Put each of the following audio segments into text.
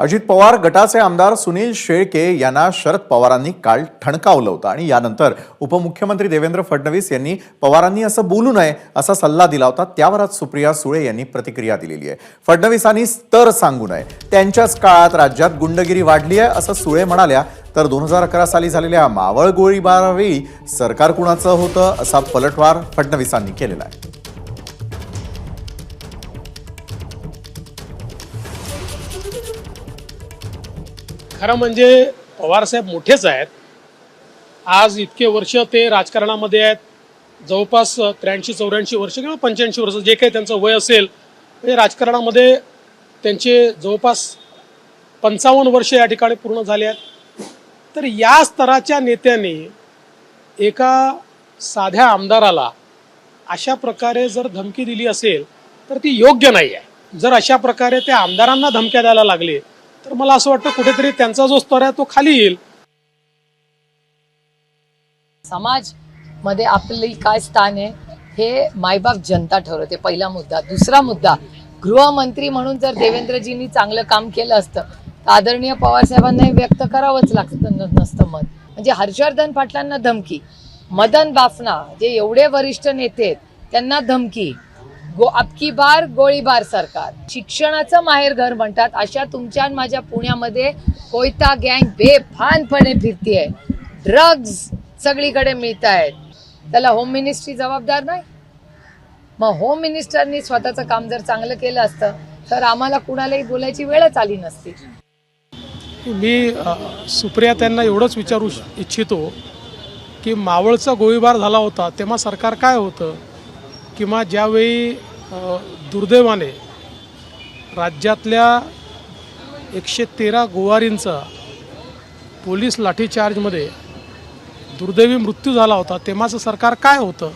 अजित पवार गटाचे आमदार सुनील शेळके यांना शरद पवारांनी काल ठणकावलं होतं आणि यानंतर उपमुख्यमंत्री देवेंद्र फडणवीस यांनी पवारांनी असं बोलू नये असा सल्ला दिला होता। त्यावर आज सुप्रिया सुळे यांनी प्रतिक्रिया दिलेली आहे। फडणवीसांनी तर सांगू नये, त्यांच्याच काळात राज्यात गुंडगिरी वाढली आहे असं सुळे म्हणाल्या। तर 2011 साली झालेल्या मावळ गोळीबारावेळी सरकार कुणाचं होतं असा पलटवार फडणवीसांनी केलेला आहे। खरं म्हणजे पवारसाहेब मोठेच आहेत। आज इतके वर्ष ते राजकारणामध्ये आहेत, जवळपास 83-84 वर्ष किंवा 85 वर्ष जे काही त्यांचं वय असेल, म्हणजे राजकारणामध्ये त्यांचे जवळपास 55 वर्ष या ठिकाणी पूर्ण झाले आहेत। तर या स्तराच्या नेत्यांनी एका साध्या आमदाराला अशा प्रकारे जर धमकी दिली असेल तर ती योग्य नाही आहे। जर अशा प्रकारे त्या आमदारांना धमक्या द्यायला लागले तर मला असं वाटतं कुठेतरी त्यांचा जो स्तर आहे तो खाली येईल। समाज मध्ये आपली काय स्थान आहे हे मायबाप जनता ठरवते, पहिला मुद्दा। दुसरा मुद्दा, गृहमंत्री म्हणून जर देवेंद्रजींनी चांगलं काम केलं असतं तर आदरणीय पवार साहेबांना व्यक्त करावंच नसतं मत। म्हणजे हर्षवर्धन पाटलांना धमकी, मदन बाफना जे एवढे वरिष्ठ नेते आहेत त्यांना धमकी, अबकी बार गोळीबार सरकार। शिक्षणाचं माहेर घर म्हणतात अशा तुमच्या माझ्या पुण्यामध्ये कोयता गँग बेफानपणे फिरतीये, ड्रग्ज सगळीकडे मिळत आहेत, त्याला होम मिनिस्ट्री जबाबदार नाही? मग होम मिनिस्टरनी स्वतःचं काम जर चांगलं केलं असतं तर आम्हाला कुणालाही बोलायची वेळच आली नसती। मी सुप्रिया त्यांना एवढंच विचारू इच्छितो की मावळचा गोळीबार झाला होता तेव्हा सरकार काय होतं, किंवा ज्यावेळी दुर्दैवाने राज्यातल्या 113 गोवारींचा पोलीस लाठीचार्जमध्ये दुर्दैवी मृत्यू झाला होता तेव्हाचं सरकार काय होतं?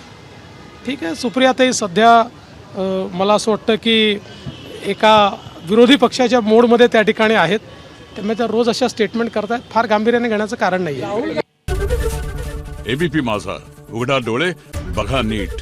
ठीक आहे, सुप्रियाताई सध्या मला असं वाटतं की एका विरोधी पक्षाच्या मोडमध्ये त्या ठिकाणी आहेत, त्यामुळे त्या रोज अशा स्टेटमेंट करतायत, फार गांभीर्याने घेण्याचं कारण नाही आहे। एबीपी माझा, उघडा डोळे बघा नीट।